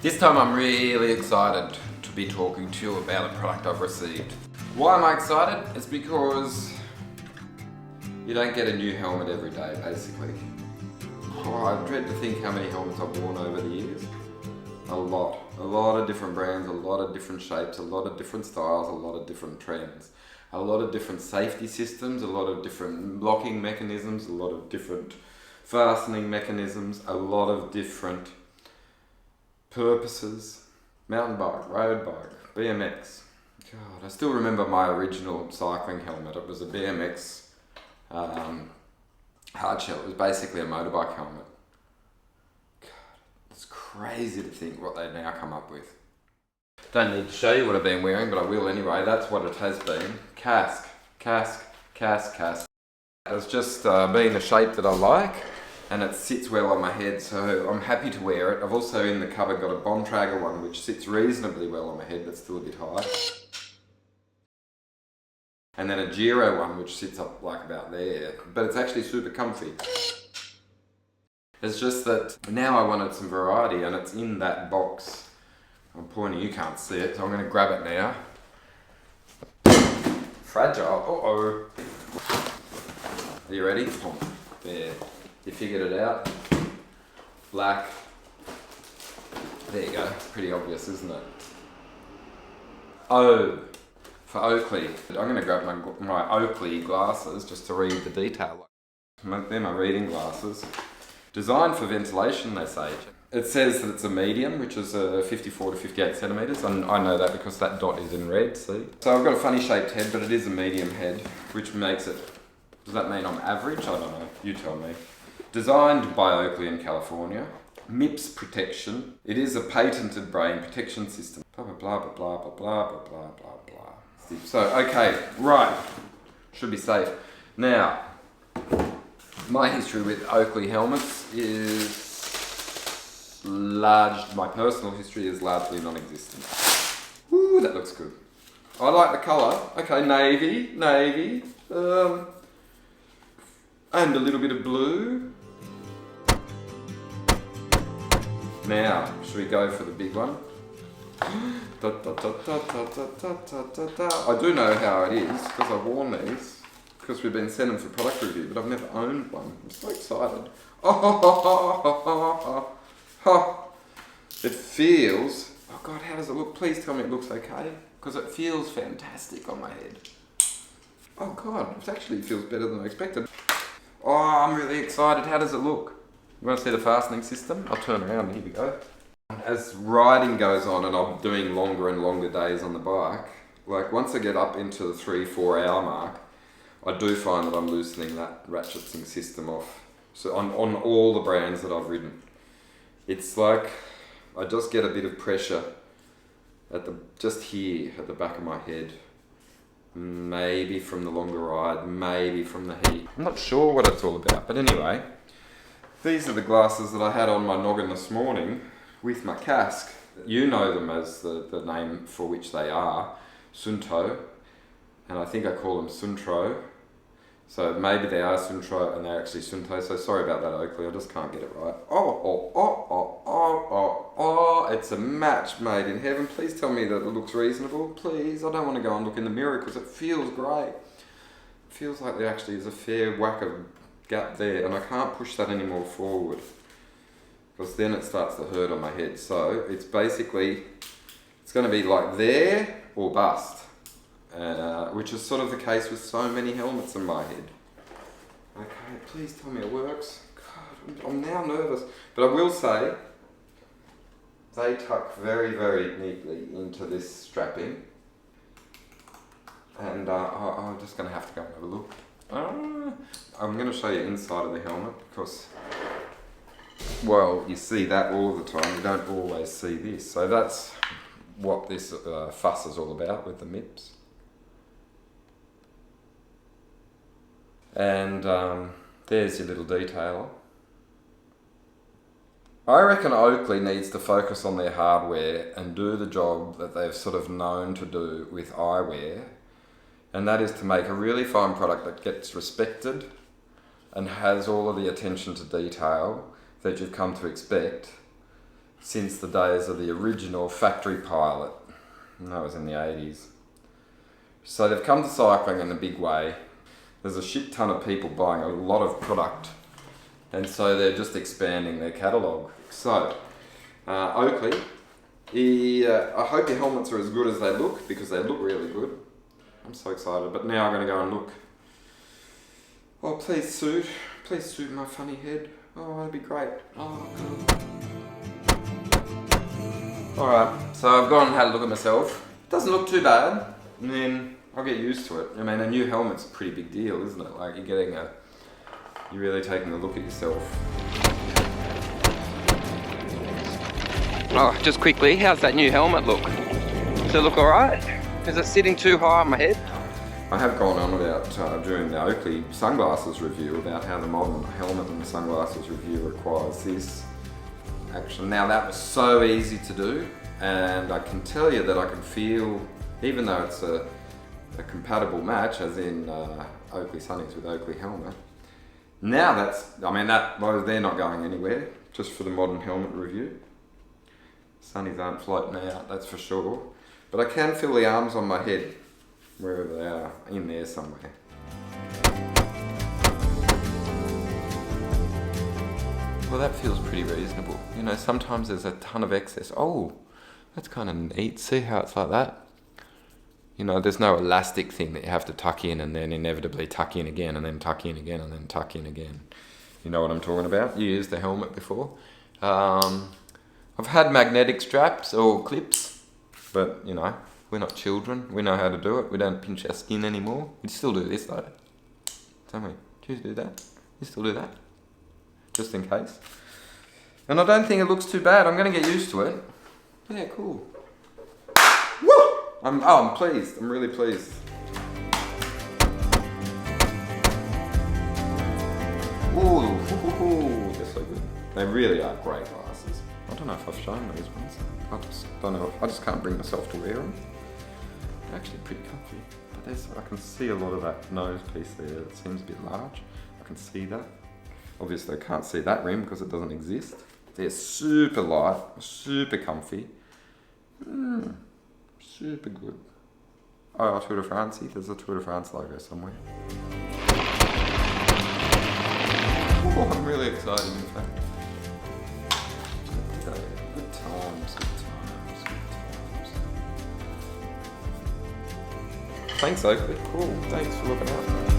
This time I'm really excited to be talking to you about a product I've received. Why am I excited? It's because you don't get a new helmet every day, basically. Oh, I dread to think how many helmets I've worn over the years. A lot of different brands, a lot of different shapes, a lot of different styles, a lot of different trends. A lot of different safety systems, a lot of different locking mechanisms, a lot of different fastening mechanisms, a lot of different purposes. Mountain bike, road bike, BMX. God, I still remember my original cycling helmet. It was a BMX hardshell. It was basically a motorbike helmet. God, it's crazy to think what they now come up with. Don't need to show you what I've been wearing, but I will anyway. That's what it has been. Casque. It's just been a shape that I like, and it sits well on my head, so I'm happy to wear it. I've also in the cupboard got a Bontrager one, which sits reasonably well on my head, but still a bit high. And then a Giro one, which sits up like about there, but it's actually super comfy. It's just that now I wanted some variety, and it's in that box. I'm pointing, you can't see it, so I'm going to grab it now. Fragile, uh-oh. Are you ready? Oh, there, you figured it out. Black. There you go, pretty obvious, isn't it? O, for Oakley. I'm going to grab my Oakley glasses just to read the detail. They're my reading glasses. Designed for ventilation, they say. It says that it's a medium, which is 54 to 58 centimetres, and I know that because that dot is in red, see? So I've got a funny shaped head, but it is a medium head, which makes it, does that mean I'm average? I don't know, you tell me. Designed by Oakley in California. MIPS protection. It is a patented brain protection system. Blah, blah, blah, blah, blah, blah, blah, blah, blah, blah. So, okay, right. Should be safe. Now, my history with Oakley helmets is my personal history is largely non-existent. Ooh, that looks good. I like the colour. Okay, navy, and a little bit of blue. Now, should we go for the big one? I do know how it is, because I've worn these, because we've been sent them for product review, but I've never owned one. I'm so excited. It feels, oh God, how does it look? Please tell me it looks okay, because it feels fantastic on my head. Oh God, it actually feels better than I expected. Oh, I'm really excited. How does it look? You want to see the fastening system? I'll turn around, here we go. As riding goes on and I'm doing longer and longer days on the bike, like once I get up into the 3-4 hour mark, I do find that I'm loosening that ratcheting system off. So on all the brands that I've ridden. It's like I just get a bit of pressure at just here at the back of my head. Maybe from the longer ride, maybe from the heat. I'm not sure what it's all about, but anyway, these are the glasses that I had on my noggin this morning with my casque. You know them as the name for which they are, Sunto, and I think I call them Suntro. So maybe they are Suntro and they're actually Sunto, so sorry about that, Oakley, I just can't get it right. It's a match made in heaven. Please tell me that it looks reasonable, please. I don't want to go and look in the mirror because it feels great. It feels like there actually is a fair whack of gap there, and I can't push that any more forward because then it starts to hurt on my head. So it's basically, it's going to be like there or bust. Which is sort of the case with so many helmets in my head. Okay, please tell me it works. God, I'm now nervous. But I will say, they tuck very, very neatly into this strapping. And I'm just going to have to go and have a look. I'm going to show you inside of the helmet because, well, you see that all the time. You don't always see this. So that's what this fuss is all about with the MIPS. And there's your little detailer. I reckon Oakley needs to focus on their hardware and do the job that they've sort of known to do with eyewear, and that is to make a really fine product that gets respected and has all of the attention to detail that you've come to expect since the days of the original factory pilot. And that was in the 80s. So they've come to cycling in a big way. There's a shit ton of people buying a lot of product, and so they're just expanding their catalogue. So, Oakley, I hope your helmets are as good as they look, because they look really good. I'm so excited, but now I'm going to go and look. Oh, please suit my funny head. Oh, that'd be great. Oh, God. Alright, so I've gone and had a look at myself. Doesn't look too bad, and then I'll get used to it. I mean, a new helmet's a pretty big deal, isn't it? Like, you're really taking a look at yourself. Oh, just quickly, how's that new helmet look? Does it look alright? Is it sitting too high on my head? I have gone on about, during the Oakley sunglasses review, about how the modern helmet and the sunglasses review requires this action. Now, that was so easy to do, and I can tell you that I can feel, even though it's a compatible match, as in Oakley Sunnies with Oakley helmet. Now they're not going anywhere, just for the modern helmet review. Sunnies aren't floating out, that's for sure. But I can feel the arms on my head, wherever they are, in there somewhere. Well, that feels pretty reasonable. You know, sometimes there's a ton of excess. Oh, that's kind of neat. See how it's like that? You know, there's no elastic thing that you have to tuck in and then inevitably tuck in again and then tuck in again and then tuck in again. You know what I'm talking about? You used the helmet before. I've had magnetic straps or clips, but you know, we're not children. We know how to do it. We don't pinch our skin anymore. We still do this though, don't we? Do you do that? You still do that? Just in case. And I don't think it looks too bad. I'm going to get used to it. Yeah, cool. Woo! I'm pleased. I'm really pleased. Ooh, they're so good. They really are great glasses. I don't know if I've shown these ones. I just don't know. I just can't bring myself to wear them. They're actually pretty comfy. But I can see a lot of that nose piece there. It seems a bit large. I can see that. Obviously, I can't see that rim because it doesn't exist. They're super light, super comfy. Super good. Oh, Tour de France. There's a Tour de France logo somewhere. Oh, I'm really excited, in fact. Good times. Thanks, Oakley. Cool. Thanks for looking out.